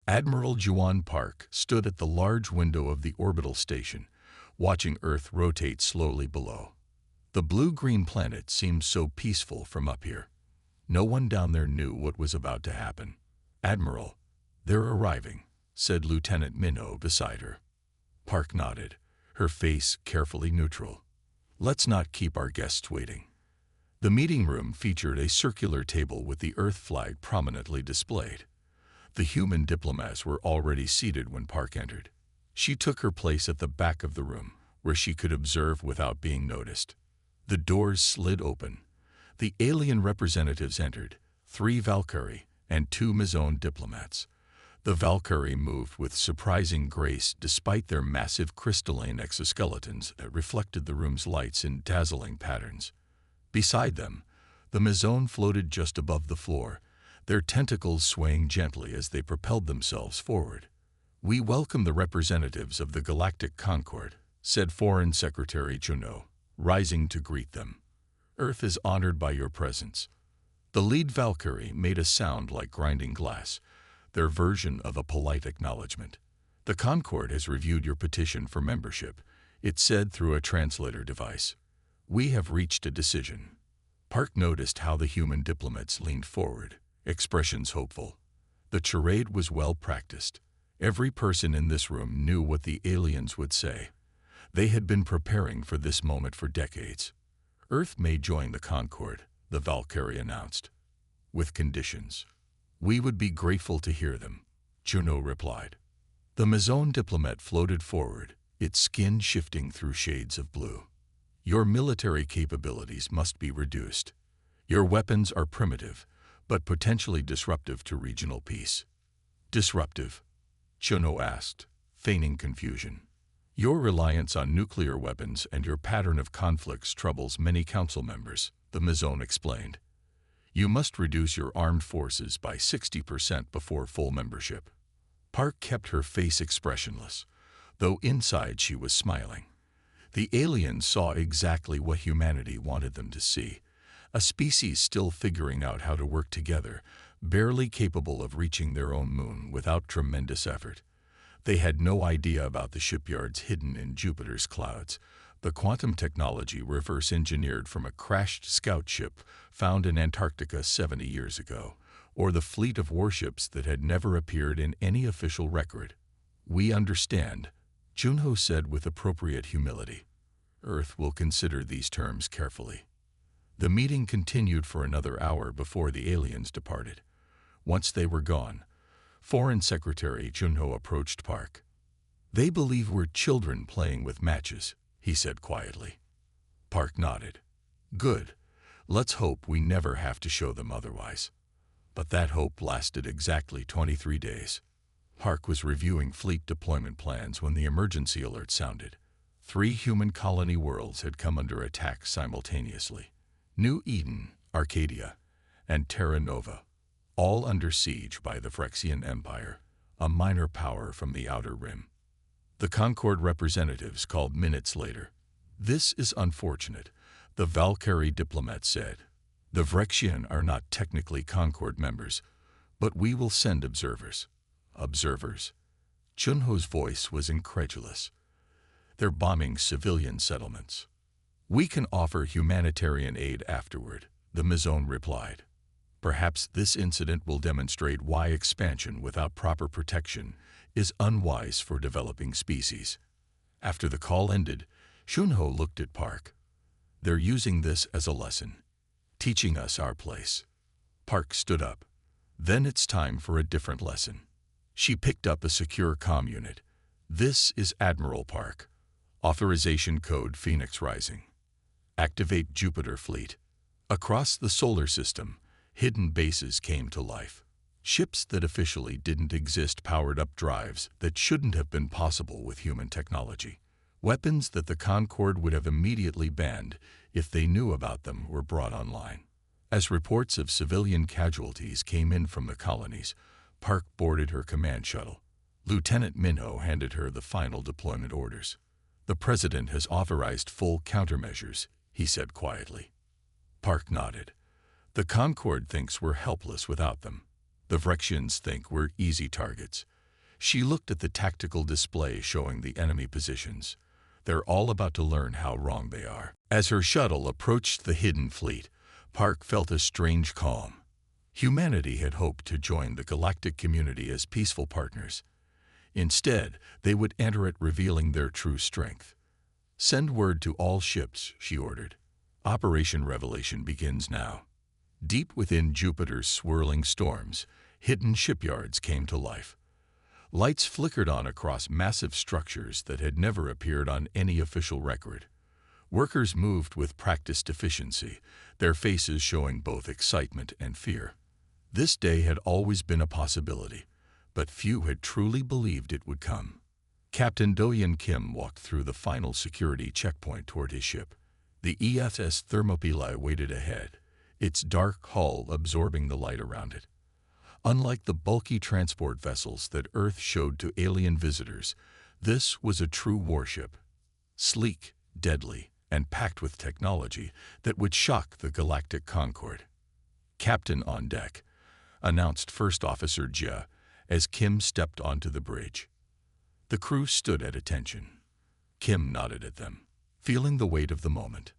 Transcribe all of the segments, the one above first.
Admiral Juan Park stood at the large window of the orbital station, watching Earth rotate slowly below. The blue-green planet seemed so peaceful from up here. No one down there knew what was about to happen. "Admiral, they're arriving," said Lieutenant Minho beside her. Park nodded, her face carefully neutral. "Let's not keep our guests waiting." The meeting room featured a circular table with the Earth flag prominently displayed. The human diplomats were already seated when Park entered. She took her place at the back of the room, where she could observe without being noticed. The doors slid open. The alien representatives entered, 3 Valkyrie and 2 Mizone diplomats. The Valkyrie moved with surprising grace despite their massive crystalline exoskeletons that reflected the room's lights in dazzling patterns. Beside them, the Mizone floated just above the floor, their tentacles swaying gently as they propelled themselves forward. "We welcome the representatives of the Galactic Concord," said Foreign Secretary Juno, rising to greet them. "Earth is honored by your presence." The lead Valkyrie made a sound like grinding glass, their version of a polite acknowledgement. "The Concord has reviewed your petition for membership," it said through a translator device. "We have reached a decision." Park noticed how the human diplomats leaned forward, expressions hopeful. The charade was well practiced. Every person in this room knew what the aliens would say. They had been preparing for this moment for decades. "Earth may join the Concord," the Valkyrie announced. "With conditions." "We would be grateful to hear them," Juno replied. The Mizone diplomat floated forward, its skin shifting through shades of blue. "Your military capabilities must be reduced. Your weapons are primitive, but potentially disruptive to regional peace." "Disruptive?" Juno asked, feigning confusion. "Your reliance on nuclear weapons and your pattern of conflicts troubles many council members," the Mizone explained. "You must reduce your armed forces by 60% before full membership." Park kept her face expressionless, though inside she was smiling. The aliens saw exactly what humanity wanted them to see, a species still figuring out how to work together, barely capable of reaching their own moon without tremendous effort. They had no idea about the shipyards hidden in Jupiter's clouds, the quantum technology reverse-engineered from a crashed scout ship found in Antarctica 70 years ago, or the fleet of warships that had never appeared in any official record. "We understand," Juno said with appropriate humility. "Earth will consider these terms carefully." The meeting continued for another hour before the aliens departed. Once they were gone, Foreign Secretary Juno approached Park. "They believe we're children playing with matches," he said quietly. Park nodded. "Good. Let's hope we never have to show them otherwise." But that hope lasted exactly 23 days. Park was reviewing fleet deployment plans when the emergency alert sounded. 3 human colony worlds had come under attack simultaneously. New Eden, Arcadia, and Terra Nova, all under siege by the Phyrexian Empire, a minor power from the Outer Rim. The Concord representatives called minutes later. "This is unfortunate," the Valkyrie diplomat said. "The Phyrexian are not technically Concord members, but we will send observers." "Observers?" Chunho's voice was incredulous. "They're bombing civilian settlements." "We can offer humanitarian aid afterward," the Mizone replied. "Perhaps this incident will demonstrate why expansion without proper protection is unwise for developing species." After the call ended, Chunho looked at Park. "They're using this as a lesson, teaching us our place." Park stood up. "Then it's time for a different lesson." She picked up a secure comm unit. "This is Admiral Park. Authorization code Phoenix Rising. Activate Jupiter Fleet." Across the solar system, hidden bases came to life. Ships that officially didn't exist powered up drives that shouldn't have been possible with human technology. Weapons that the Concord would have immediately banned if they knew about them were brought online. As reports of civilian casualties came in from the colonies, Park boarded her command shuttle. Lieutenant Minho handed her the final deployment orders. "The President has authorized full countermeasures," he said quietly. Park nodded. "The Concord thinks we're helpless without them. The Phyrexians think we're easy targets. She looked at the tactical display showing the enemy positions. They're all about to learn how wrong they are. As her shuttle approached the hidden fleet, Park felt a strange calm. Humanity had hoped to join the galactic community as peaceful partners. Instead, they would enter it revealing their true strength. "Send word to all ships," she ordered. "Operation Revelation begins now." Deep within Jupiter's swirling storms, hidden shipyards came to life. Lights flickered on across massive structures that had never appeared on any official record. Workers moved with practiced efficiency, their faces showing both excitement and fear. This day had always been a possibility, but few had truly believed it would come. Captain Do-Yeon Kim walked through the final security checkpoint toward his ship. The ESS Thermopylae waited ahead, its dark hull absorbing the light around it. Unlike the bulky transport vessels that Earth showed to alien visitors, this was a true warship. Sleek, deadly, and packed with technology that would shock the galactic Concorde. "Captain on deck," announced First Officer Jia as Kim stepped onto the bridge. The crew stood at attention. Kim nodded at them, feeling the weight of the moment.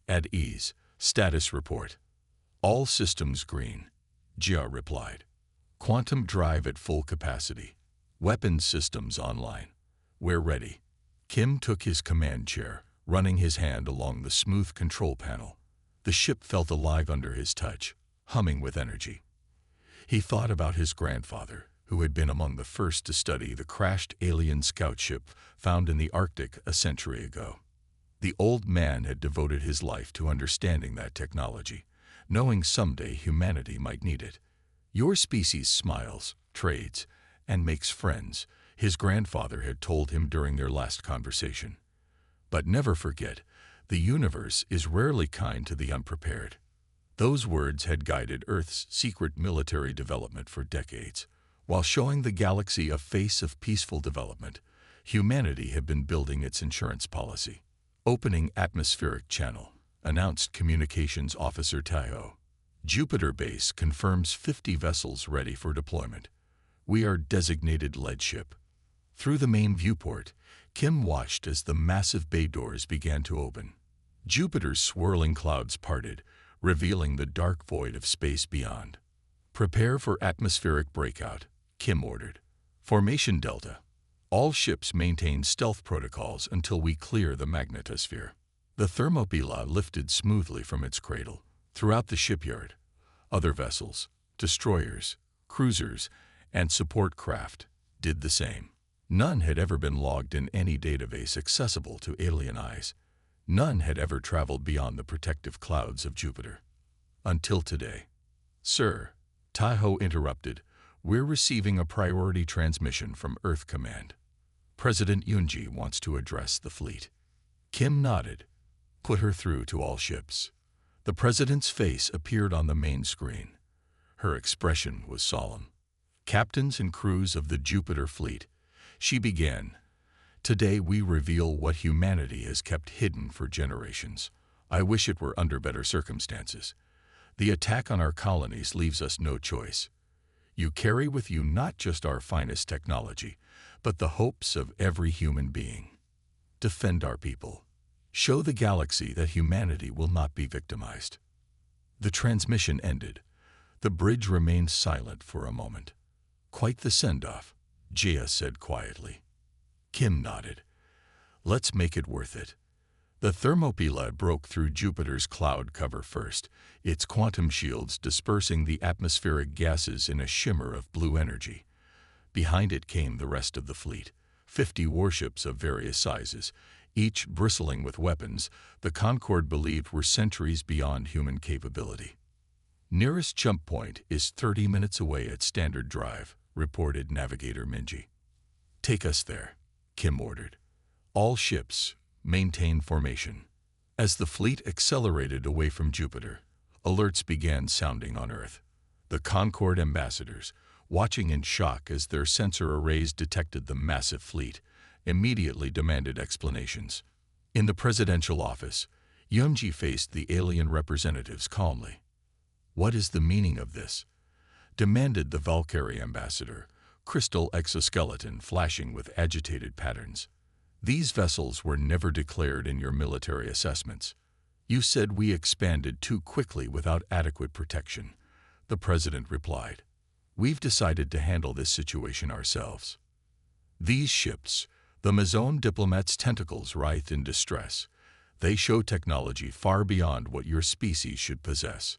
"At ease. Status report." "All systems green," Jia replied. "Quantum drive at full capacity. Weapons systems online. We're ready." Kim took his command chair, running his hand along the smooth control panel. The ship felt alive under his touch, humming with energy. He thought about his grandfather, who had been among the first to study the crashed alien scout ship found in the Arctic a century ago. The old man had devoted his life to understanding that technology, knowing someday humanity might need it. "Your species smiles, trades, and makes friends," his grandfather had told him during their last conversation. "But never forget, the universe is rarely kind to the unprepared." Those words had guided Earth's secret military development for decades. While showing the galaxy a face of peaceful development, humanity had been building its insurance policy. "Opening atmospheric channel," announced Communications Officer Taiho. "Jupiter base confirms 50 vessels ready for deployment. We are designated lead ship." Through the main viewport, Kim watched as the massive bay doors began to open. Jupiter's swirling clouds parted, revealing the dark void of space beyond. "Prepare for atmospheric breakout," Kim ordered. "Formation Delta. All ships maintain stealth protocols until we clear the magnetosphere." The Thermopylae lifted smoothly from its cradle. Throughout the shipyard, other vessels, destroyers, cruisers, and support craft did the same. None had ever been logged in any database accessible to alien eyes. None had ever traveled beyond the protective clouds of Jupiter. Until today. "Sir," Taiho interrupted, "we're receiving a priority transmission from Earth Command. President Yoonji wants to address the fleet." Kim nodded. "Put her through to all ships." The president's face appeared on the main screen. Her expression was solemn. "Captains and crews of the Jupiter fleet," she began, "today we reveal what humanity has kept hidden for generations. I wish it were under better circumstances. The attack on our colonies leaves us no choice. You carry with you not just our finest technology, but the hopes of every human being. Defend our people. Show the galaxy that humanity will not be victimized." The transmission ended. The bridge remained silent for a moment. "Quite the send-off," Jia said quietly. Kim nodded. "Let's make it worth it." The Thermopylae broke through Jupiter's cloud cover first, its quantum shields dispersing the atmospheric gases in a shimmer of blue energy. Behind it came the rest of the fleet, 50 warships of various sizes, each bristling with weapons the Concorde believed were centuries beyond human capability. "Nearest jump point is 30 minutes away at standard drive," reported Navigator Minji. "Take us there," Kim ordered. "All ships, maintain formation." As the fleet accelerated away from Jupiter, alerts began sounding on Earth. The Concorde ambassadors, watching in shock as their sensor arrays detected the massive fleet, immediately demanded explanations. In the presidential office, Yoonji faced the alien representatives calmly. "What is the meaning of this?" demanded the Valkyrie ambassador, crystal exoskeleton flashing with agitated patterns. These vessels were never declared in your military assessments. You said we expanded too quickly without adequate protection, the president replied. We've decided to handle this situation ourselves. These ships, the Mazone diplomats' tentacles writhed in distress. They show technology far beyond what your species should possess.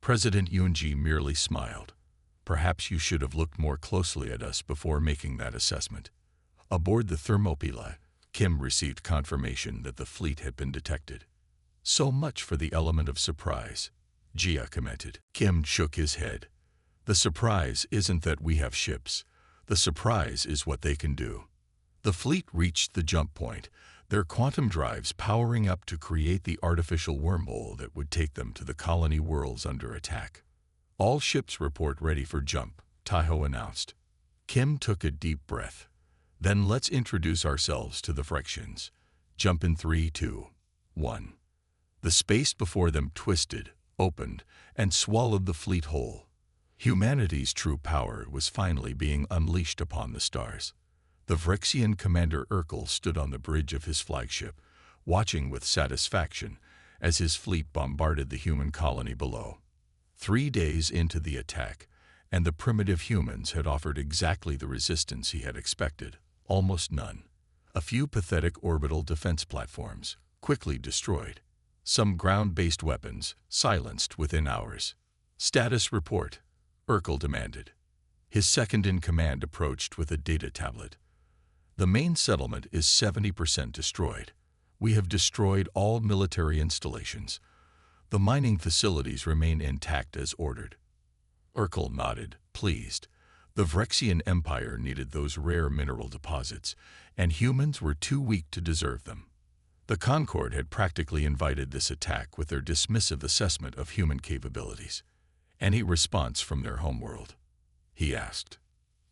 President Yunji merely smiled. Perhaps you should have looked more closely at us before making that assessment. Aboard the Thermopylae, Kim received confirmation that the fleet had been detected. So much for the element of surprise, Jia commented. Kim shook his head. The surprise isn't that we have ships. The surprise is what they can do. The fleet reached the jump point, their quantum drives powering up to create the artificial wormhole that would take them to the colony worlds under attack. All ships report ready for jump, Taiho announced. Kim took a deep breath. Then let's introduce ourselves to the Phyrexians. Jump in 3, 2, 1. The space before them twisted, opened, and swallowed the fleet whole. Humanity's true power was finally being unleashed upon the stars. The Phyrexian commander Urkel stood on the bridge of his flagship, watching with satisfaction as his fleet bombarded the human colony below. 3 days into the attack, and the primitive humans had offered exactly the resistance he had expected, almost none. A few pathetic orbital defense platforms, quickly destroyed. Some ground-based weapons, silenced within hours. Status report, Urkel demanded. His second-in-command approached with a data tablet. The main settlement is 70% destroyed. We have destroyed all military installations. The mining facilities remain intact as ordered. Urkel nodded, pleased. The Phyrexian Empire needed those rare mineral deposits, and humans were too weak to deserve them. The Concord had practically invited this attack with their dismissive assessment of human capabilities. Any response from their homeworld? He asked.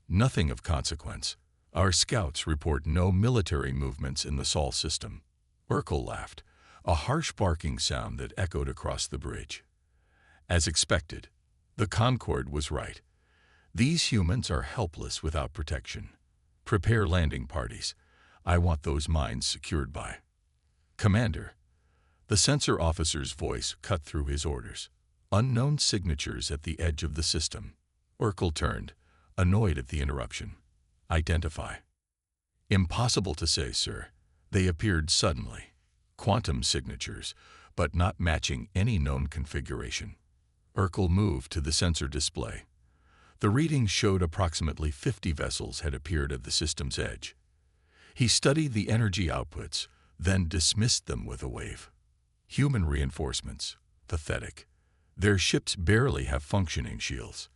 Nothing of consequence. Our scouts report no military movements in the Sol system. Urkel laughed, a harsh barking sound that echoed across the bridge. As expected, the Concord was right. These humans are helpless without protection. Prepare landing parties. I want those mines secured by. Commander. The sensor officer's voice cut through his orders. Unknown signatures at the edge of the system. Urkel turned, annoyed at the interruption. Identify. Impossible to say, sir. They appeared suddenly. Quantum signatures, but not matching any known configuration. Urkel moved to the sensor display. The readings showed approximately 50 vessels had appeared at the system's edge. He studied the energy outputs, then dismissed them with a wave. Human reinforcements. Pathetic. Their ships barely have functioning shields.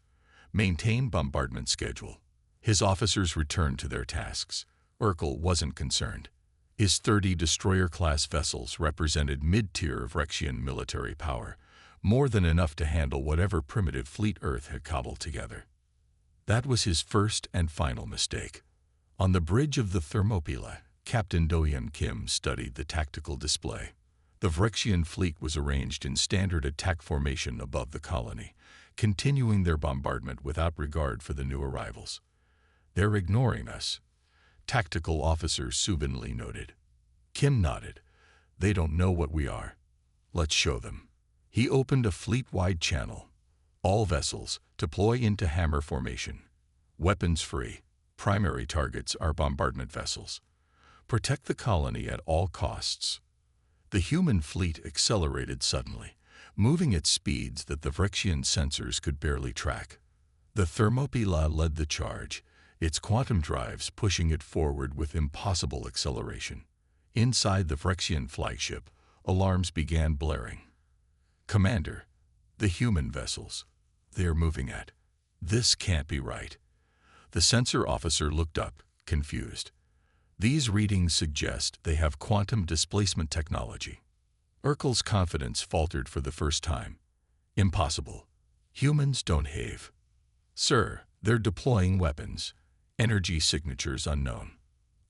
Maintain bombardment schedule. His officers returned to their tasks. Urkel wasn't concerned. His 30 destroyer-class vessels represented mid-tier Phyrexian military power, more than enough to handle whatever primitive fleet Earth had cobbled together. That was his first and final mistake. On the bridge of the Thermopylae, Captain Dohyun Kim studied the tactical display. The Phyrexian fleet was arranged in standard attack formation above the colony, continuing their bombardment without regard for the new arrivals. They're ignoring us, Tactical Officer Subin Lee noted. Kim nodded. They don't know what we are. Let's show them. He opened a fleet-wide channel. All vessels, deploy into hammer formation. Weapons free. Primary targets are bombardment vessels. Protect the colony at all costs. The human fleet accelerated suddenly, moving at speeds that the Phyrexian sensors could barely track. The Thermopylae led the charge, its quantum drives pushing it forward with impossible acceleration. Inside the Phyrexian flagship, alarms began blaring. Commander, the human vessels. They're moving at. This can't be right. The sensor officer looked up, confused. These readings suggest they have quantum displacement technology. Urkel's confidence faltered for the first time. Impossible. Humans don't have. Sir, they're deploying weapons. Energy signatures unknown.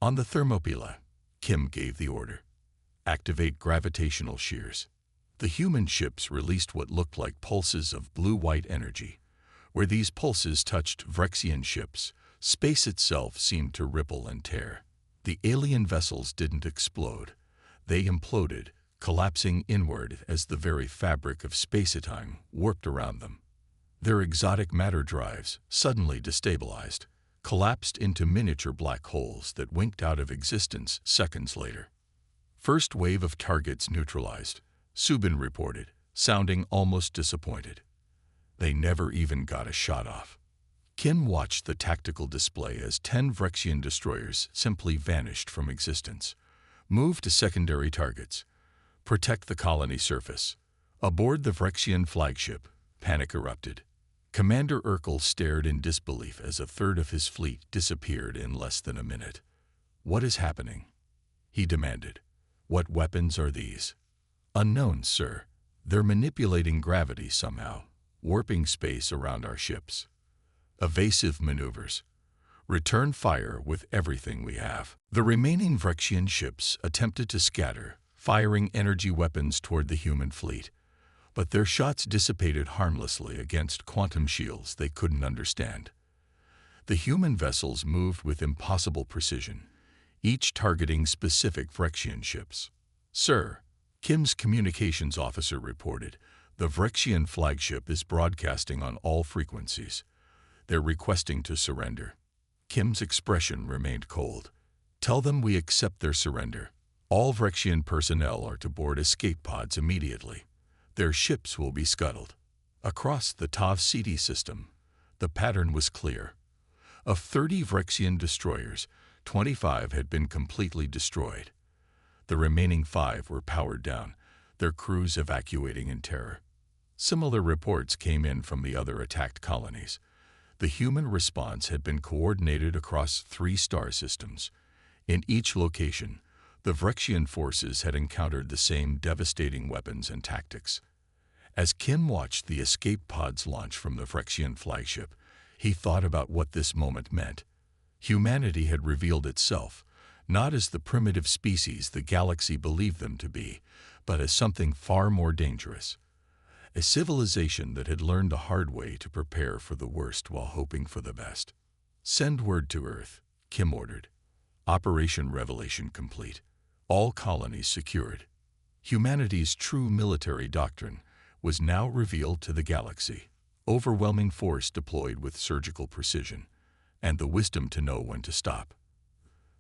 On the Thermopylae, Kim gave the order. Activate gravitational shears. The human ships released what looked like pulses of blue-white energy. Where these pulses touched Phyrexian ships, Space itself seemed to ripple and tear. The alien vessels didn't explode. They imploded, collapsing inward as the very fabric of space-time warped around them. Their exotic matter drives, suddenly destabilized, collapsed into miniature black holes that winked out of existence seconds later. First wave of targets neutralized, Subin reported, sounding almost disappointed. They never even got a shot off. Kim watched the tactical display as 10 Vrexian destroyers simply vanished from existence. Move to secondary targets. Protect the colony surface. Aboard the Vrexian flagship, panic erupted. Commander Urkel stared in disbelief as a third of his fleet disappeared in less than a minute. "What is happening?" he demanded. "What weapons are these?" "Unknown, sir. They're manipulating gravity somehow, warping space around our ships." "Evasive maneuvers. Return fire with everything we have." The remaining Vrexian ships attempted to scatter, firing energy weapons toward the human fleet. But their shots dissipated harmlessly against quantum shields they couldn't understand. The human vessels moved with impossible precision, each targeting specific Vrexian ships. "Sir," Kim's communications officer reported, "the Vrexian flagship is broadcasting on all frequencies. They're requesting to surrender." Kim's expression remained cold. "Tell them we accept their surrender. All Vrexian personnel are to board escape pods immediately. Their ships will be scuttled." Across the Tav Ceti system, the pattern was clear. Of 30 Vrexian destroyers, 25 had been completely destroyed. The remaining 5 were powered down, their crews evacuating in terror. Similar reports came in from the other attacked colonies. The human response had been coordinated across 3 star systems. In each location, the Vrexian forces had encountered the same devastating weapons and tactics. As Kim watched the escape pods launch from the Vrexian flagship, he thought about what this moment meant. Humanity had revealed itself, not as the primitive species the galaxy believed them to be, but as something far more dangerous. A civilization that had learned the hard way to prepare for the worst while hoping for the best. "Send word to Earth," Kim ordered. Operation Revelation complete. All colonies secured. Humanity's true military doctrine was now revealed to the galaxy. Overwhelming force deployed with surgical precision, and the wisdom to know when to stop.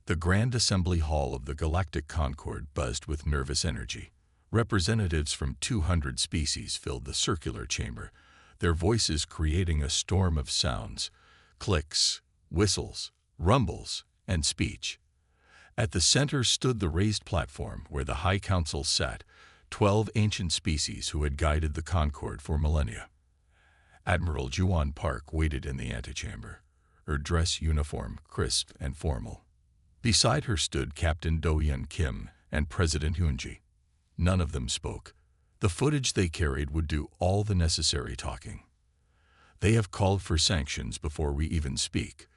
The Grand Assembly Hall of the Galactic Concord buzzed with nervous energy. Representatives from 200 species filled the circular chamber, their voices creating a storm of sounds, clicks, whistles, rumbles, and speech. At the center stood the raised platform where the High Council sat, 12 ancient species who had guided the Concord for millennia. Admiral Juan Park waited in the antechamber, her dress uniform crisp and formal. Beside her stood Captain Do-Yeon Kim and President Yoonji. None of them spoke. The footage they carried would do all the necessary talking. "They have called for sanctions before we even speak,"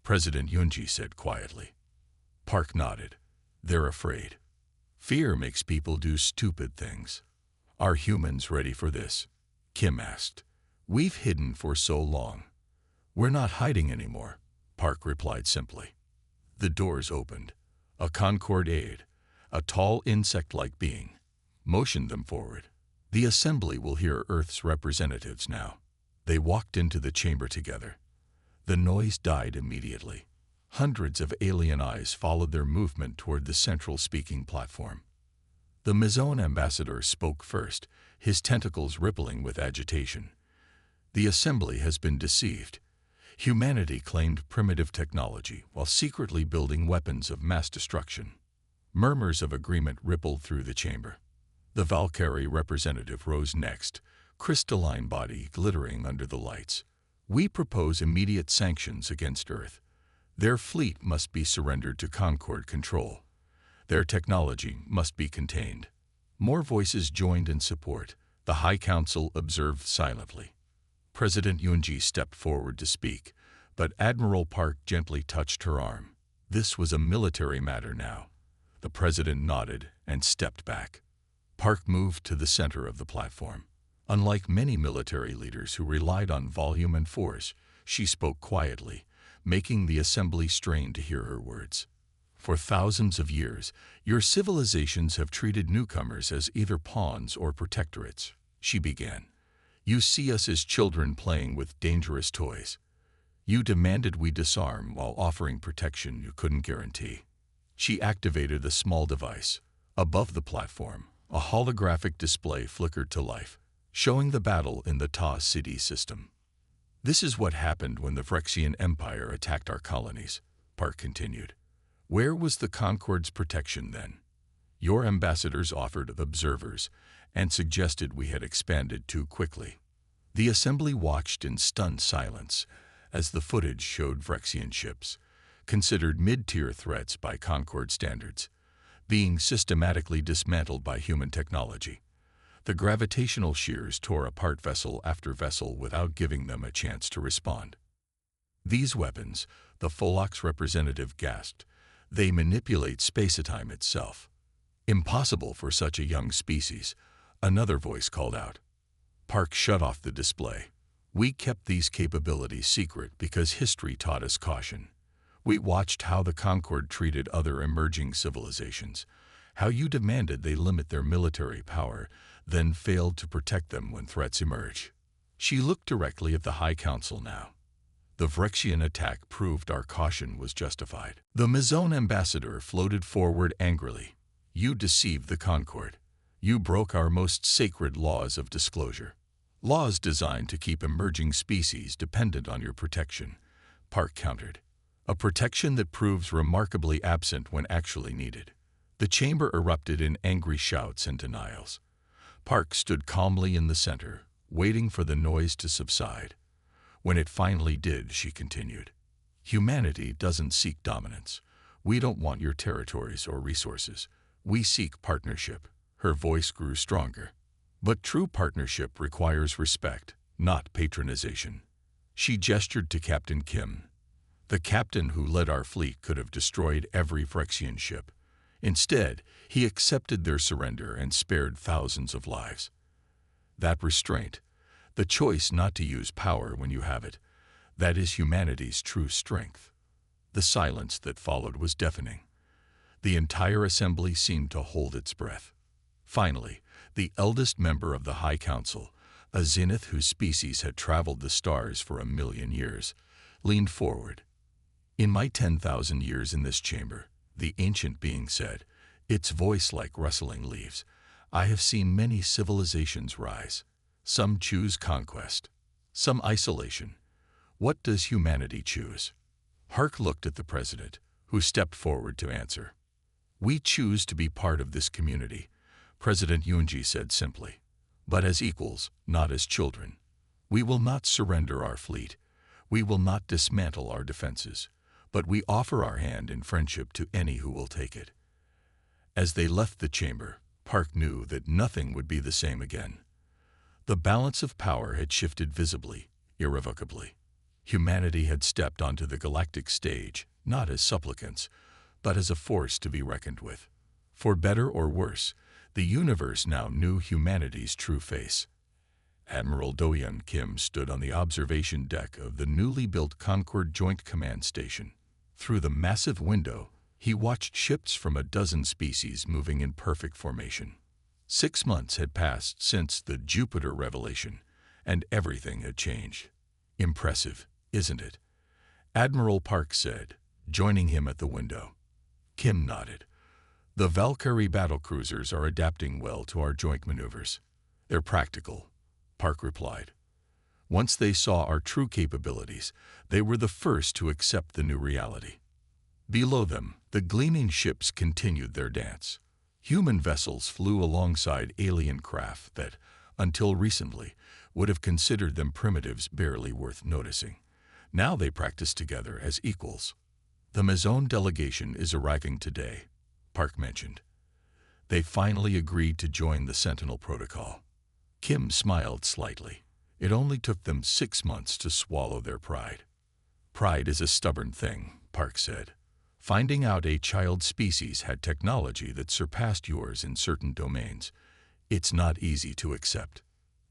President Yoonji said quietly. Park nodded. "They're afraid. Fear makes people do stupid things." "Are humans ready for this?" Kim asked. "We've hidden for so long." "We're not hiding anymore," Park replied simply. The doors opened. A Concord aide, a tall insect-like being, motioned them forward. "The assembly will hear Earth's representatives now." They walked into the chamber together. The noise died immediately. Hundreds of alien eyes followed their movement toward the central speaking platform. The Mizone ambassador spoke first, his tentacles rippling with agitation. "The assembly has been deceived. Humanity claimed primitive technology while secretly building weapons of mass destruction." Murmurs of agreement rippled through the chamber. The Valkyrie representative rose next, crystalline body glittering under the lights. "We propose immediate sanctions against Earth. Their fleet must be surrendered to Concord control. Their technology must be contained." More voices joined in support. The High Council observed silently. President Yoonji stepped forward to speak, but Admiral Park gently touched her arm. This was a military matter now. The president nodded and stepped back. Park moved to the center of the platform. Unlike many military leaders who relied on volume and force, she spoke quietly, making the assembly strain to hear her words. For thousands of years, your civilizations have treated newcomers as either pawns or protectorates, she began. You see us as children playing with dangerous toys. You demanded we disarm while offering protection you couldn't guarantee. She activated a small device. Above the platform, a holographic display flickered to life, showing the battle in the Ta City system. This is what happened when the Phyrexian Empire attacked our colonies, Park continued. Where was the Concord's protection then? Your ambassadors offered observers and suggested we had expanded too quickly. The assembly watched in stunned silence as the footage showed Phyrexian ships, considered mid-tier threats by Concord standards, being systematically dismantled by human technology. The gravitational shears tore apart vessel after vessel without giving them a chance to respond. These weapons, the Pholox representative gasped, they manipulate space-time itself. Impossible for such a young species, another voice called out. Park shut off the display. We kept these capabilities secret because history taught us caution. We watched how the Concord treated other emerging civilizations, how you demanded they limit their military power, then failed to protect them when threats emerge. She looked directly at the High Council now. The Phyrexian attack proved our caution was justified. The Mizone ambassador floated forward angrily. You deceived the Concord. You broke our most sacred laws of disclosure. Laws designed to keep emerging species dependent on your protection, Park countered. A protection that proves remarkably absent when actually needed. The chamber erupted in angry shouts and denials. Park stood calmly in the center, waiting for the noise to subside. When it finally did, she continued, Humanity doesn't seek dominance. We don't want your territories or resources. We seek partnership. Her voice grew stronger. But true partnership requires respect, not patronization. She gestured to Captain Kim. The captain who led our fleet could have destroyed every Phyrexian ship. Instead, he accepted their surrender and spared thousands of lives. That restraint, the choice not to use power when you have it, that is humanity's true strength. The silence that followed was deafening. The entire assembly seemed to hold its breath. Finally, the eldest member of the High Council, a zenith whose species had traveled the stars for 1,000,000 years, leaned forward. In my 10,000 years in this chamber, the ancient being said, its voice like rustling leaves, I have seen many civilizations rise. Some choose conquest, some isolation. What does humanity choose? Hark looked at the president, who stepped forward to answer. We choose to be part of this community, President Yunji said simply, but as equals, not as children. We will not surrender our fleet. We will not dismantle our defenses, but we offer our hand in friendship to any who will take it. As they left the chamber, Park knew that nothing would be the same again. The balance of power had shifted visibly, irrevocably. Humanity had stepped onto the galactic stage, not as supplicants, but as a force to be reckoned with. For better or worse, the universe now knew humanity's true face. Admiral Do-Hyun Kim stood on the observation deck of the newly built Concord Joint Command Station. Through the massive window, he watched ships from a dozen species moving in perfect formation. 6 months had passed since the Jupiter revelation, and everything had changed. Impressive, isn't it? Admiral Park said, joining him at the window. Kim nodded. The Valkyrie battlecruisers are adapting well to our joint maneuvers. They're practical, Park replied. Once they saw our true capabilities, they were the first to accept the new reality. Below them, the gleaming ships continued their dance. Human vessels flew alongside alien craft that, until recently, would have considered them primitives barely worth noticing. Now they practiced together as equals. The Mizone delegation is arriving today, Park mentioned. They finally agreed to join the Sentinel Protocol. Kim smiled slightly. It only took them 6 months to swallow their pride. Pride is a stubborn thing, Park said. Finding out a child species had technology that surpassed yours in certain domains, it's not easy to accept.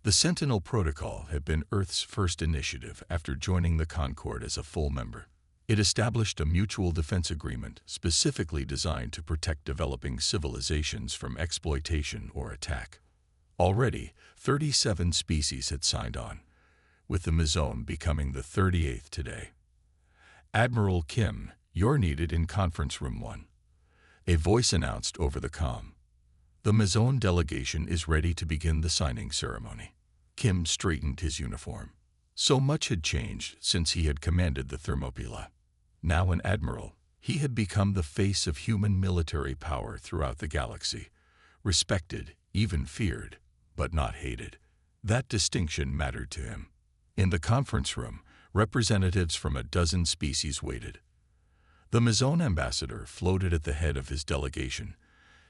The Sentinel Protocol had been Earth's first initiative after joining the Concord as a full member. It established a mutual defense agreement specifically designed to protect developing civilizations from exploitation or attack. Already, 37 species had signed on, with the Mizone becoming the 38th today. Admiral Kim, you're needed in Conference Room 1. A voice announced over the comm. The Mizone delegation is ready to begin the signing ceremony. Kim straightened his uniform. So much had changed since he had commanded the Thermopylae. Now an admiral, he had become the face of human military power throughout the galaxy, respected, even feared, but not hated. That distinction mattered to him. In the conference room, representatives from a dozen species waited. The Mizone ambassador floated at the head of his delegation,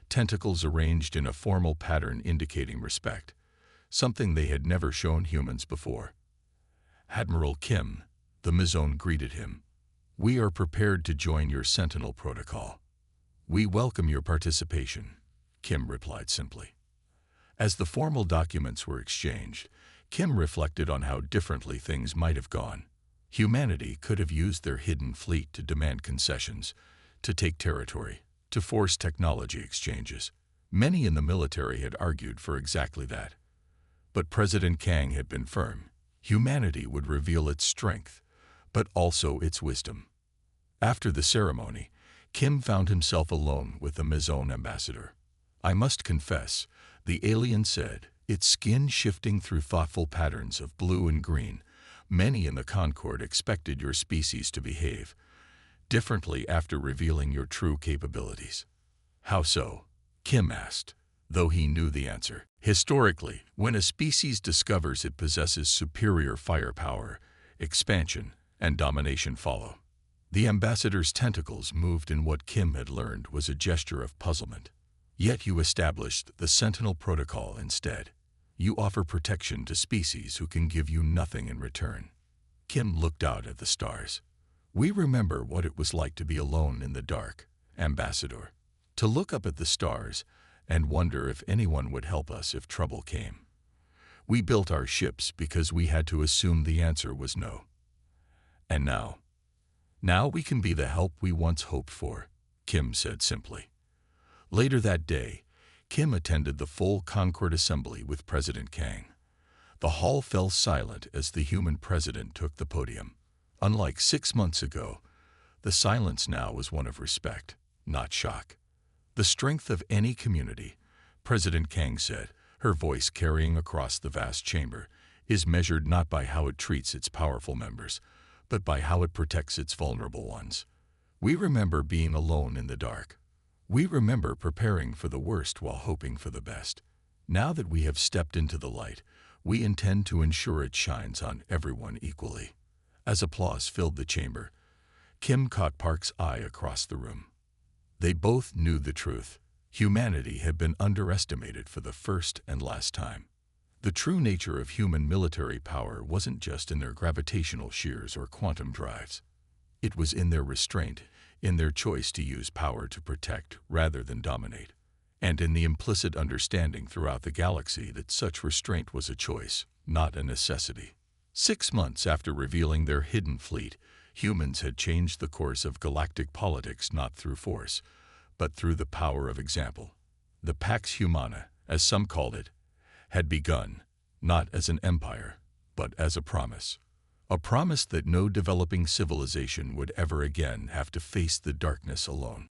tentacles arranged in a formal pattern indicating respect, something they had never shown humans before. Admiral Kim, the Mizone greeted him. We are prepared to join your Sentinel protocol. We welcome your participation, Kim replied simply. As the formal documents were exchanged, Kim reflected on how differently things might have gone. Humanity could have used their hidden fleet to demand concessions, to take territory, to force technology exchanges. Many in the military had argued for exactly that. But President Kang had been firm. Humanity would reveal its strength, but also its wisdom. After the ceremony, Kim found himself alone with the Mizone ambassador. I must confess, the alien said, its skin shifting through thoughtful patterns of blue and green. Many in the Concord expected your species to behave differently after revealing your true capabilities. How so? Kim asked, though he knew the answer. Historically, when a species discovers it possesses superior firepower, expansion and domination follow. The ambassador's tentacles moved in what Kim had learned was a gesture of puzzlement. Yet you established the Sentinel Protocol instead. You offer protection to species who can give you nothing in return. Kim looked out at the stars. We remember what it was like to be alone in the dark, Ambassador. To look up at the stars and wonder if anyone would help us if trouble came. We built our ships because we had to assume the answer was no. And now we can be the help we once hoped for, Kim said simply. Later that day, Kim attended the full Concord Assembly with President Kang. The hall fell silent as the human president took the podium. Unlike 6 months ago, the silence now was one of respect, not shock. The strength of any community, President Kang said, her voice carrying across the vast chamber, is measured not by how it treats its powerful members, but by how it protects its vulnerable ones. We remember being alone in the dark. We remember preparing for the worst while hoping for the best. Now that we have stepped into the light, we intend to ensure it shines on everyone equally. As applause filled the chamber, Kim caught Park's eye across the room. They both knew the truth. Humanity had been underestimated for the first and last time. The true nature of human military power wasn't just in their gravitational shears or quantum drives. It was in their restraint, in their choice to use power to protect rather than dominate, and in the implicit understanding throughout the galaxy that such restraint was a choice, not a necessity. 6 months after revealing their hidden fleet, humans had changed the course of galactic politics not through force, but through the power of example. The Pax Humana, as some called it, had begun, not as an empire, but as a promise. A promise that no developing civilization would ever again have to face the darkness alone.